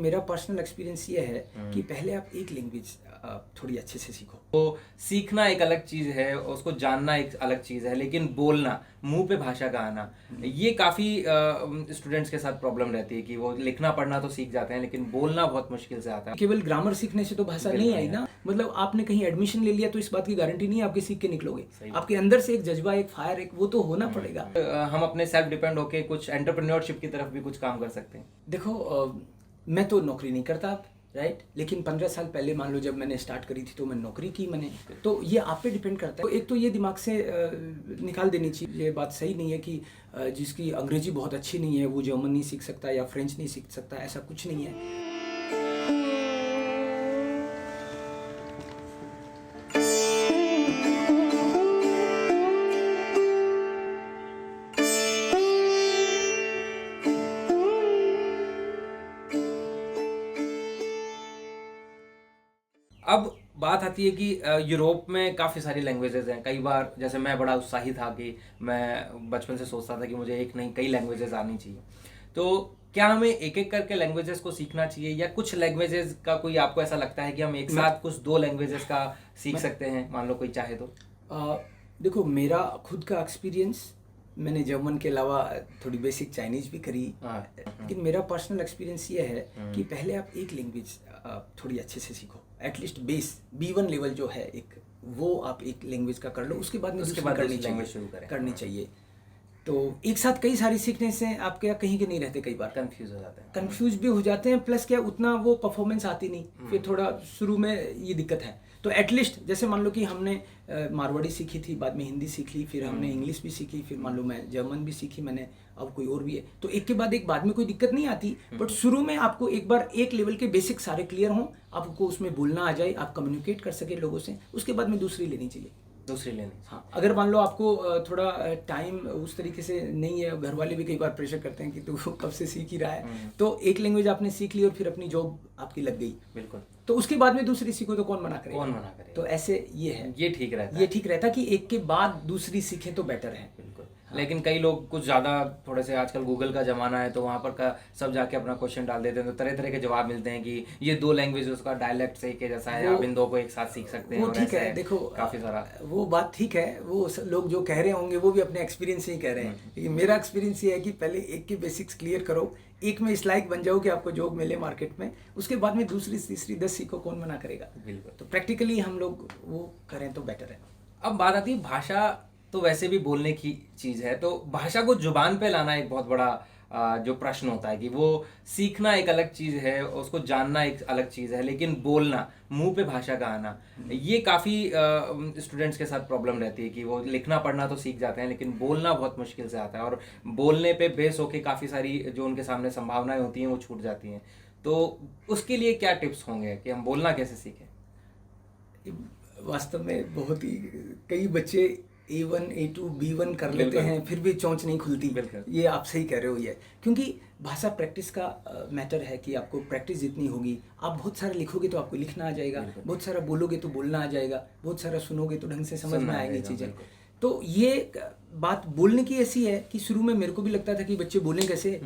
मेरा personal experience ये है कि पहले आप एक लैंग्वेज थोड़ी अच्छे से सीखो। तो सीखना एक अलग चीज है, उसको जानना एक अलग चीज है, लेकिन बोलना, मुंह पे भाषा का आना, ये काफी स्टूडेंट्स के साथ प्रॉब्लम रहती है कि वो लिखना पढ़ना तो सीख जाते हैं लेकिन बोलना बहुत मुश्किल से आता है। केवल ग्रामर सीखने से तो भाषा नहीं आई ना। मतलब आपने कहीं एडमिशन ले लिया तो इस बात की गारंटी नहीं है आपके सीख के निकलोगे। आपके अंदर से एक जज्बा, एक फायर, एक वो तो होना पड़ेगा। हम अपने सेल्फ डिपेंड होके कुछ एंटरप्रेन्योरशिप की तरफ भी कुछ काम कर सकते हैं। देखो मैं तो नौकरी नहीं करता अब, राइट, लेकिन 15 साल पहले मान लो जब मैंने स्टार्ट करी थी तो मैं नौकरी की मैंने, तो ये आप पे डिपेंड करता है। तो एक तो ये दिमाग से निकाल देनी चाहिए, ये बात सही नहीं है कि जिसकी अंग्रेजी बहुत अच्छी नहीं है वो जर्मन नहीं सीख सकता या फ्रेंच नहीं सीख सकता, ऐसा कुछ नहीं है। अब बात आती है कि यूरोप में काफ़ी सारी लैंग्वेजेस हैं। कई बार जैसे मैं बड़ा उत्साही था कि मैं बचपन से सोचता था कि मुझे एक नहीं कई लैंग्वेजेस आनी चाहिए। तो क्या हमें एक एक करके लैंग्वेजेस को सीखना चाहिए या कुछ लैंग्वेजेस का कोई आपको ऐसा लगता है कि हम एक साथ कुछ 2 लैंग्वेजेस का सीख सकते हैं, मान लो कोई चाहे तो? देखो मेरा खुद का एक्सपीरियंस, मैंने जर्मन के अलावा थोड़ी बेसिक चाइनीज भी करी, लेकिन मेरा पर्सनल एक्सपीरियंस ये है कि पहले आप एक लैंग्वेज थोड़ी अच्छे से सीखो, एटलीस्ट बेस B1 लेवल जो है एक, वो आप एक लैंग्वेज का कर लो, उसके बाद में उसके दूसरी बाद लैंग्वेज शुरू करें। करनी चाहिए। तो एक साथ कई सारी सीखने से आप क्या कहीं के नहीं रहते, कई बार कंफ्यूज हो जाते हैं। कंफ्यूज भी हो जाते हैं, प्लस क्या उतना वो परफॉर्मेंस आती नहीं, फिर थोड़ा शुरू में ये दिक्कत है। तो एटलीस्ट जैसे मान लो कि हमने मारवाड़ी सीखी थी, बाद में हिंदी सीख ली, फिर हमने इंग्लिश भी सीखी, फिर मान लो मैं जर्मन भी सीखी मैंने, अब कोई और भी है, तो एक के बाद एक बाद में कोई दिक्कत नहीं आती। बट शुरू में आपको एक बार एक लेवल के बेसिक सारे क्लियर हों, आपको उसमें बोलना आ जाए, आप कम्युनिकेट कर सके लोगों से, उसके बाद में दूसरी लेनी चाहिए। दूसरी लेनी। हाँ, अगर मान लो आपको थोड़ा टाइम उस तरीके से नहीं है, घर वाले भी कई बार प्रेशर करते हैं कि तू कब से सीख ही रहा है, तो एक लैंग्वेज आपने सीख ली और फिर अपनी जॉब आपकी लग गई, बिल्कुल, तो उसके बाद में दूसरी सीखो तो कौन मना करेगा? कौन मना करेगा? तो ऐसे ये है, ये ठीक रहता है। ये ठीक रहता कि एक के बाद दूसरी सीखें तो बेटर है। बिल्कुल। लेकिन कई लोग कुछ ज़्यादा, थोड़े से आजकल गूगल का ज़माना है तो वहाँ पर का सब जाके अपना क्वेश्चन डाल देते हैं, तो तरह तरह के जवाब मिलते हैं कि ये 2 लैंग्वेज उसका डायलेक्ट से एक के जैसा है, आप इन 2 को एक साथ सीख सकते हैं। वो और ठीक ऐसे है, देखो काफ़ी सारा वो बात ठीक है, वो लोग जो कह रहे होंगे वो भी अपने एक्सपीरियंस से ही कह रहे हैं, लेकिन मेरा एक्सपीरियंस ये है कि पहले एक के बेसिक्स क्लियर करो, एक में इस लायक बन जाओ कि आपको जॉब मिले मार्केट में, उसके बाद में दूसरी तीसरी 10 सीखो, कौन मना करेगा? बिल्कुल। तो प्रैक्टिकली हम लोग वो करें तो बेटर है। अब बात आती है भाषा, तो वैसे भी बोलने की चीज़ है, तो भाषा को जुबान पे लाना एक बहुत बड़ा जो प्रश्न होता है कि वो सीखना एक अलग चीज़ है, उसको जानना एक अलग चीज़ है, लेकिन बोलना, मुंह पे भाषा का आना, ये काफ़ी स्टूडेंट्स के साथ प्रॉब्लम रहती है कि वो लिखना पढ़ना तो सीख जाते हैं लेकिन बोलना बहुत मुश्किल से आता है, और बोलने पे बेस होके काफ़ी सारी जो उनके सामने संभावनाएं होती हैं वो छूट जाती हैं। तो उसके लिए क्या टिप्स होंगे कि हम बोलना कैसे सीखें? वास्तव में बहुत ही कई बच्चे A1 A2 B1 कर लेते हैं, फिर भी चोंच नहीं खुलती। ये आप सही कह रहे हो, ये क्योंकि भाषा प्रैक्टिस का मैटर है कि आपको प्रैक्टिस जितनी होगी, आप बहुत सारा लिखोगे तो आपको लिखना आ जाएगा, बहुत सारा बोलोगे तो बोलना आ जाएगा, बहुत सारा सुनोगे तो ढंग से समझ में आएंगी चीज़ें। तो ये बात बोलने की ऐसी है कि शुरू में मेरे को भी लगता था कि बच्चे बोलें कैसे,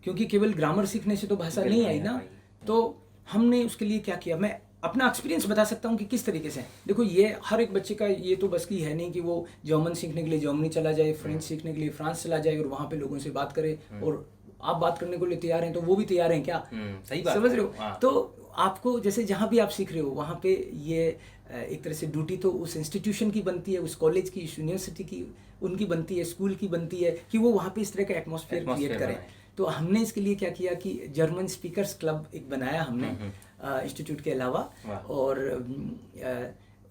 क्योंकि केवल ग्रामर सीखने से तो भाषा नहीं आई ना। तो हमने उसके लिए क्या किया, मैं अपना एक्सपीरियंस बता सकता हूँ कि किस तरीके से। देखो ये हर एक बच्चे का ये तो बस की है नहीं कि वो जर्मन सीखने के लिए जर्मनी चला जाए, फ्रेंच सीखने के लिए फ्रांस चला जाए और वहाँ पे लोगों से बात करे, और आप बात करने को लिए तैयार हैं तो वो भी तैयार हैं क्या? सही बात, समझ रहे हो? तो आपको जैसे जहाँ भी आप सीख रहे हो वहाँ पे ये एक तरह से ड्यूटी तो उस इंस्टीट्यूशन की बनती है, उस कॉलेज की, उस यूनिवर्सिटी की उनकी बनती है, स्कूल की बनती है कि वो वहाँ पे इस तरह का एटमॉस्फेयर क्रिएट करें। तो हमने इसके लिए क्या किया कि जर्मन स्पीकर्स क्लब एक बनाया हमने इंस्टीट्यूट के अलावा, और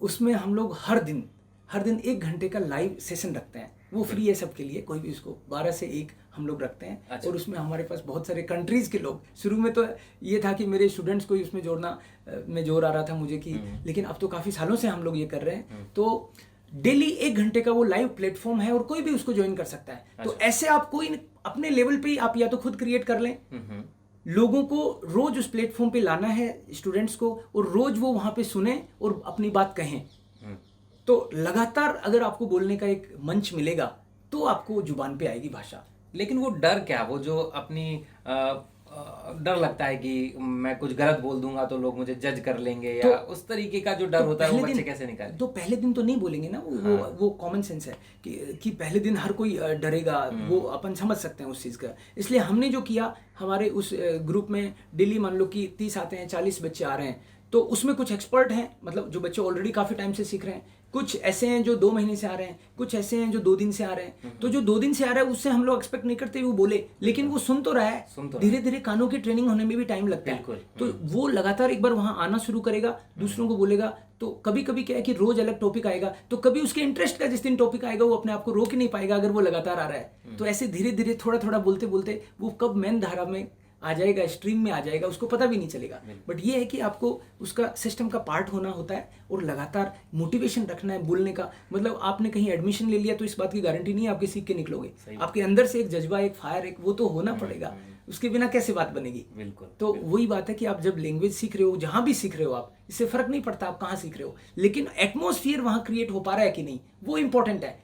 उसमें हम लोग हर दिन 1 घंटे का लाइव सेशन रखते हैं, वो फ्री है सबके लिए, कोई भी उसको 12 से 1 हम लोग रखते हैं। अच्छा। और उसमें हमारे पास बहुत सारे कंट्रीज़ के लोग, शुरू में तो ये था कि मेरे स्टूडेंट्स को उसमें जोड़ना में जोर आ रहा था मुझे कि, लेकिन अब तो काफ़ी सालों से हम लोग ये कर रहे हैं, तो डेली 1 घंटे का वो लाइव प्लेटफॉर्म है और कोई भी उसको ज्वाइन कर सकता है। अच्छा। तो ऐसे आप कोई अपने लेवल पे ही आप या तो खुद क्रिएट कर लें, लोगों को रोज उस प्लेटफॉर्म पे लाना है स्टूडेंट्स को, और रोज वो वहां पे सुने और अपनी बात कहें। तो लगातार अगर आपको बोलने का एक मंच मिलेगा तो आपको जुबान पे आएगी भाषा। लेकिन वो डर क्या, वो जो अपनी डर लगता है कि मैं कुछ गलत बोल दूंगा तो लोग मुझे जज कर लेंगे, तो या उस तरीके का जो डर तो होता है वो पहले बच्चे दिन कैसे निकालें? तो पहले दिन तो नहीं बोलेंगे ना, वो कॉमन सेंस है कि पहले दिन हर कोई डरेगा, वो अपन समझ सकते हैं उस चीज़ का। इसलिए हमने जो किया, हमारे उस ग्रुप में डेली मान लो कि 30 आते हैं, 40 बच्चे आ रहे हैं, तो उसमें कुछ एक्सपर्ट हैं, मतलब जो बच्चे ऑलरेडी काफ़ी टाइम से सीख रहे हैं, कुछ ऐसे हैं जो 2 महीने से आ रहे हैं, कुछ ऐसे हैं जो 2 दिन से आ रहे हैं। तो जो 2 दिन से आ रहा है उससे हम लोग एक्सपेक्ट नहीं करते वो बोले, लेकिन वो सुन तो रहा है। धीरे धीरे कानों की ट्रेनिंग होने में भी टाइम लगता है, तो वो लगातार एक बार वहाँ आना शुरू करेगा, दूसरों को बोलेगा। तो कभी कभी क्या है कि रोज अलग टॉपिक आएगा, तो कभी उसके इंटरेस्ट का जिस दिन टॉपिक आएगा वो अपने आप को रोक ही नहीं पाएगा अगर वो लगातार आ रहा है। तो ऐसे धीरे धीरे थोड़ा थोड़ा बोलते बोलते वो कब मेन धारा में आ जाएगा, स्ट्रीम में आ जाएगा, उसको पता भी नहीं चलेगा। बट ये है कि आपको उसका सिस्टम का पार्ट होना होता है और लगातार मोटिवेशन रखना है बोलने का। मतलब आपने कहीं एडमिशन ले लिया तो इस बात की गारंटी नहीं है आपके सीख के निकलोगे। आपके अंदर से एक जज्बा, एक फायर, एक वो तो होना पड़ेगा, उसके बिना कैसे बात बनेगी। बिल्कुल। तो वही बात है कि आप जब लैंग्वेज सीख रहे हो, जहाँ भी सीख रहे हो आप, इससे फर्क नहीं पड़ता आप कहाँ सीख रहे हो, लेकिन एटमॉस्फेयर वहाँ क्रिएट हो पा रहा है कि नहीं, वो इंपॉर्टेंट है।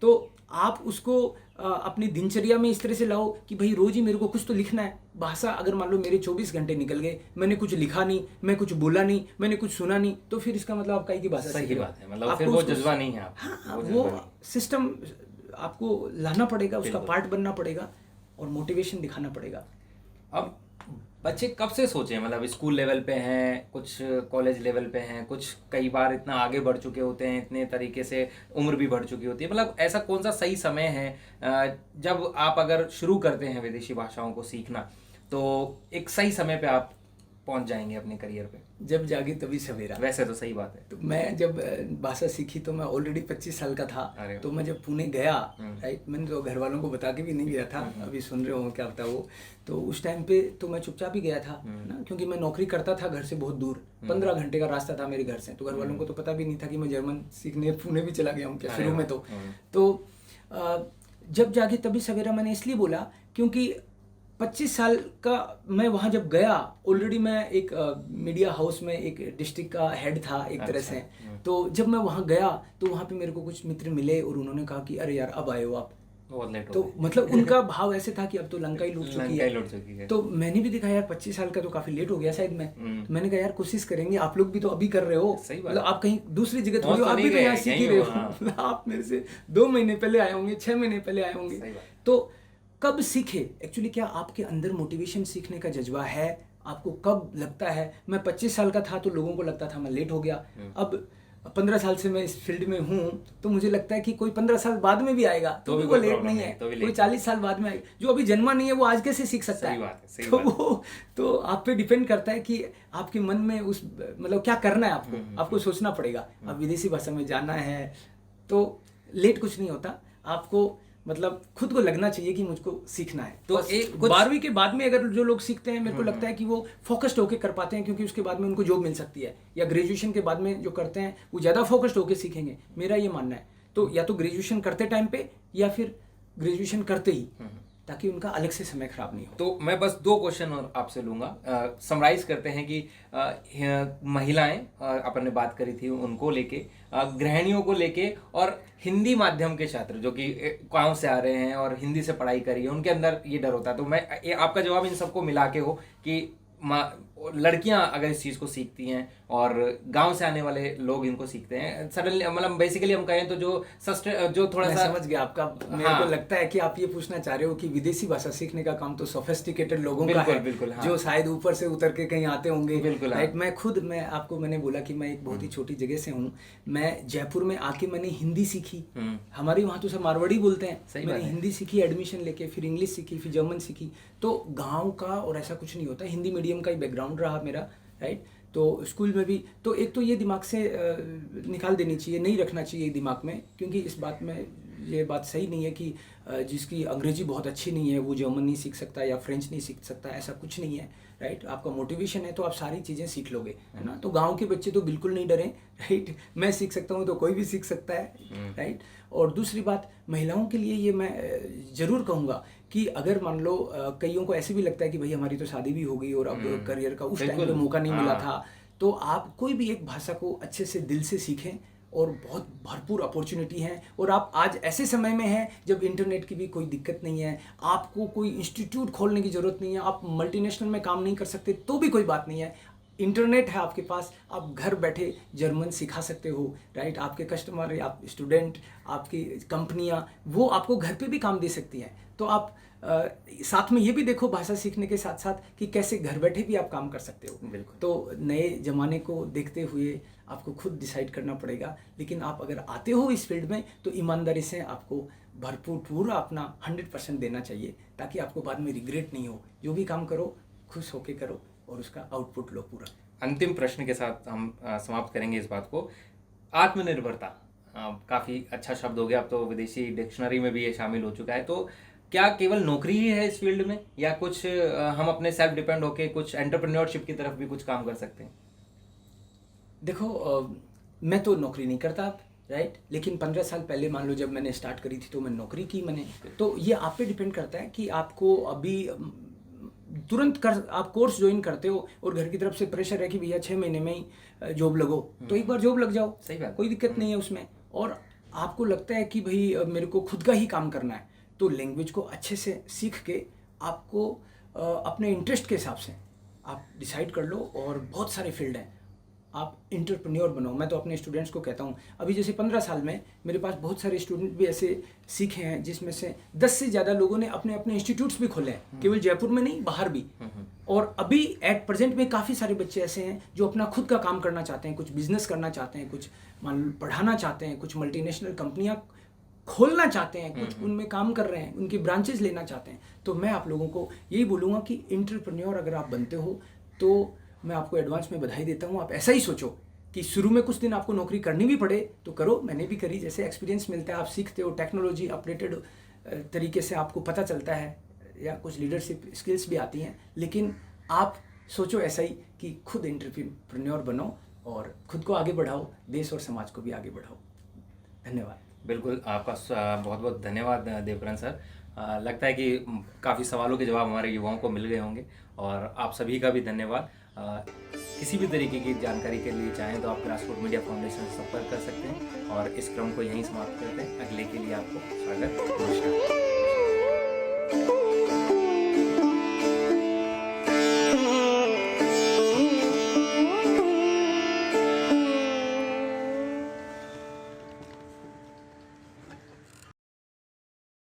तो आप उसको अपनी दिनचर्या में इस तरह से लाओ कि भाई रोज ही मेरे को कुछ तो लिखना है। भाषा अगर मान लो मेरे 24 घंटे निकल गए, मैंने कुछ लिखा नहीं, मैं कुछ बोला नहीं, मैंने कुछ सुना नहीं, तो फिर इसका मतलब आप कहीं की भाषा सही बात है, मतलब फिर वो जज्बा नहीं है आप। हाँ, वो सिस्टम आपको लाना पड़ेगा, उसका पार्ट बनना पड़ेगा और मोटिवेशन दिखाना पड़ेगा। अब बच्चे कब से सोचें, मतलब स्कूल लेवल पे हैं, कुछ कॉलेज लेवल पे हैं, कुछ कई बार इतना आगे बढ़ चुके होते हैं, इतने तरीके से उम्र भी बढ़ चुकी होती है, मतलब ऐसा कौन सा सही समय है जब आप अगर शुरू करते हैं विदेशी भाषाओं को सीखना, तो एक सही समय पे आप पहुंच जाएंगे अपने करियर पे? जब जागे तभी सवेरा। वैसे तो सही बात है। तो मैं जब भाषा सीखी तो मैं ऑलरेडी 25 साल का था। तो मैं जब पुणे गया, राइट, मैंने तो घर वालों को बता के भी नहीं गया था, अभी सुन रहे हो क्या होता वो। तो उस टाइम पे तो मैं चुपचाप ही गया था ना, क्योंकि मैं नौकरी करता था घर से बहुत दूर, 15 घंटे का रास्ता था मेरे घर से। तो घर वालों को तो पता भी नहीं था कि मैं जर्मन सीखने पुणे भी चला गया हूँ क्या शुरू में। तो जब जागे तभी सवेरा मैंने इसलिए बोला क्योंकि 25 साल का मैं वहाँ जब गया, ऑलरेडी मैं एक मीडिया हाउस में एक डिस्ट्रिक्ट का हेड था एक तरह से। तो जब मैं वहाँ गया तो वहाँ पे मेरे को कुछ मित्र मिले और उन्होंने कहा कि अरे यार अब आए हो आप, बहुत लेट हो तो मतलब उनका भाव ऐसे था कि अब तो लंका ही लूट चुकी है। तो मैंने भी देखा यार 25 साल का तो काफी लेट हो गया शायद मैं। मैंने कहा यार कोशिश करेंगे, आप लोग भी तो अभी कर रहे हो, मतलब आप कहीं दूसरी जगह थोड़ी हो, आप भी तो यहाँ सीख ही रहे हो। आप मेरे से 2 महीने पहले आए होंगे, 6 महीने पहले आए होंगे। तो कब सीखे, एक्चुअली क्या आपके अंदर मोटिवेशन सीखने का जज्बा है, आपको कब लगता है। मैं 25 साल का था तो लोगों को लगता था मैं लेट हो गया। अब 15 साल से मैं इस फील्ड में हूँ तो मुझे लगता है कि कोई 15 साल बाद में भी आएगा तो भी वो लेट नहीं है, कोई 40 साल बाद में आएगा। जो अभी जन्मा नहीं है वो आज कैसे सीख सकता है। तो वो तो आप पे डिपेंड करता है कि आपके मन में उस मतलब क्या करना है आपको सोचना पड़ेगा। अब विदेशी भाषा में जाना है तो लेट कुछ नहीं होता, आपको मतलब खुद को लगना चाहिए कि मुझको सीखना है। तो एक 12वीं के बाद में अगर जो लोग सीखते हैं, मेरे को लगता है कि वो फोकस्ड होकर कर पाते हैं, क्योंकि उसके बाद में उनको जॉब मिल सकती है। या ग्रेजुएशन के बाद में जो करते हैं वो ज़्यादा फोकस्ड होकर सीखेंगे, मेरा ये मानना है। तो या तो ग्रेजुएशन करते टाइम पे या फिर ग्रेजुएशन करते ही, ताकि उनका अलग से समय खराब नहीं हो। तो मैं बस 2 क्वेश्चन और आपसे लूँगा। समराइज करते हैं कि महिलाएं अपन ने बात करी थी उनको लेके, गृहिणियों को लेके, और हिंदी माध्यम के छात्र जो कि गाँव से आ रहे हैं और हिंदी से पढ़ाई करी है, उनके अंदर ये डर होता है। तो मैं आपका जवाब इन सबको मिला के हो कि लड़कियां अगर इस चीज़ को सीखती हैं और गांव से आने वाले लोग इनको सीखते हैं सडनली, मतलब बेसिकली हम कहें तो जो थोड़ा सा समझ गया आपका। मेरे को लगता है कि आप ये पूछना चाह रहे हो कि विदेशी भाषा सीखने का काम तो सोफिस्टिकेटेड लोगों का है, बिल्कुल, हाँ। जो शायद ऊपर से उतर के कहीं आते होंगे। बिल्कुल, हाँ। मैंने बोला कि मैं एक बहुत ही छोटी जगह से हूँ। मैं जयपुर में आके मैंने हिंदी सीखी। हमारे वहाँ तो सब मारवाड़ी बोलते हैं, मैंने हिंदी सीखी, एडमिशन लेके, फिर इंग्लिश सीखी, फिर जर्मन सीखी। तो गाँव का और ऐसा कुछ नहीं होता, हिंदी मीडियम का ही बैकग्राउंड रहा मेरा, राइट। तो स्कूल में भी तो एक तो ये दिमाग से निकाल देनी चाहिए, नहीं रखना चाहिए दिमाग में, क्योंकि इस बात में ये बात सही नहीं है कि जिसकी अंग्रेजी बहुत अच्छी नहीं है वो जर्मन नहीं सीख सकता या फ्रेंच नहीं सीख सकता, ऐसा कुछ नहीं है, राइट। आपका मोटिवेशन है तो आप सारी चीज़ें सीख लोगे, है ना। तो गांव के बच्चे तो बिल्कुल नहीं डरें, राइट। मैं सीख सकता हूँ तो कोई भी सीख सकता है, राइट। और दूसरी बात, महिलाओं के लिए ये मैं ज़रूर कहूँगा कि अगर मान लो कईयों को ऐसे भी लगता है कि भाई हमारी तो शादी भी हो गई और अब करियर का उस टाइम पे मौका नहीं मिला था, तो आप कोई भी एक भाषा को अच्छे से दिल से सीखें और बहुत भरपूर अपॉर्चुनिटी हैं। और आप आज ऐसे समय में हैं जब इंटरनेट की भी कोई दिक्कत नहीं है, आपको कोई इंस्टीट्यूट खोलने की ज़रूरत नहीं है, आप मल्टीनेशनल में काम नहीं कर सकते तो भी कोई बात नहीं है, इंटरनेट है आपके पास, आप घर बैठे जर्मन सिखा सकते हो, राइट। आपके कस्टमर, आप स्टूडेंट, आपकी कंपनियां, वो आपको घर पे भी काम दे सकती हैं। तो आप साथ में ये भी देखो भाषा सीखने के साथ साथ कि कैसे घर बैठे भी आप काम कर सकते हो। बिल्कुल। तो नए ज़माने को देखते हुए आपको खुद डिसाइड करना पड़ेगा, लेकिन आप अगर आते हो इस फील्ड में तो ईमानदारी से आपको भरपूर पूरा अपना 100% देना चाहिए, ताकि आपको बाद में रिग्रेट नहीं हो। जो भी काम करो खुश होके करो और उसका आउटपुट लो पूरा। अंतिम प्रश्न के साथ हम समाप्त करेंगे इस बात को। आत्मनिर्भरता काफ़ी अच्छा शब्द हो गया, अब तो विदेशी डिक्शनरी में भी ये शामिल हो चुका है। तो क्या केवल नौकरी ही है इस फील्ड में, या कुछ हम अपने सेल्फ डिपेंड होके कुछ एंटरप्रेन्योरशिप की तरफ भी कुछ काम कर सकते हैं? देखो मैं तो नौकरी नहीं करता अब, राइट। लेकिन 15 साल पहले मान लो जब मैंने स्टार्ट करी थी तो मैं नौकरी की मैंने। तो ये आप पे डिपेंड करता है कि आपको अभी तुरंत कर आप कोर्स ज्वाइन करते हो और घर की तरफ से प्रेशर है कि भैया 6 महीने में ही जॉब लगो, तो एक बार जॉब लग जाओ, सही बात। कोई दिक्कत नहीं है उसमें। और आपको लगता है कि भाई मेरे को खुद का ही काम करना है, तो लैंग्वेज को अच्छे से सीख के आपको अपने इंटरेस्ट के हिसाब से आप डिसाइड कर लो। और बहुत सारे फील्ड हैं, आप इंटरप्रेन्योर बनो। मैं तो अपने स्टूडेंट्स को कहता हूँ, अभी जैसे 15 साल में मेरे पास बहुत सारे स्टूडेंट भी ऐसे सीखे हैं जिसमें से 10 से ज़्यादा लोगों ने अपने अपने इंस्टीट्यूट्स भी खोले हैं, केवल जयपुर में नहीं बाहर भी। और अभी एट प्रेजेंट में काफ़ी सारे बच्चे ऐसे हैं जो अपना खुद का काम करना चाहते हैं, कुछ बिजनेस करना चाहते हैं, कुछ मान लो पढ़ाना चाहते हैं, कुछ मल्टीनेशनल कंपनियाँ खोलना चाहते हैं, कुछ उनमें काम कर रहे हैं, उनकी ब्रांचेज लेना चाहते हैं। तो मैं आप लोगों को यही बोलूँगा कि इंटरप्रेन्योर अगर आप बनते हो तो मैं आपको एडवांस में बधाई देता हूँ। आप ऐसा ही सोचो कि शुरू में कुछ दिन आपको नौकरी करनी भी पड़े तो करो, मैंने भी करी। जैसे एक्सपीरियंस मिलता है, आप सीखते हो, टेक्नोलॉजी अपडेटेड तरीके से आपको पता चलता है, या कुछ लीडरशिप स्किल्स भी आती हैं। लेकिन आप सोचो ऐसा ही कि खुद एंटरप्रेन्योर बनो और खुद को आगे बढ़ाओ, देश और समाज को भी आगे बढ़ाओ। धन्यवाद। बिल्कुल, आपका बहुत बहुत धन्यवाद देवकरण सर। लगता है कि काफ़ी सवालों के जवाब हमारे युवाओं को मिल गए होंगे, और आप सभी का भी धन्यवाद। किसी भी तरीके की जानकारी के लिए चाहें तो आप ग्रासरूट मीडिया फाउंडेशन से संपर्क कर सकते हैं, और इस क्रम को यहीं समाप्त करते हैं। अगले के लिए आपको स्वागत, नमस्कार।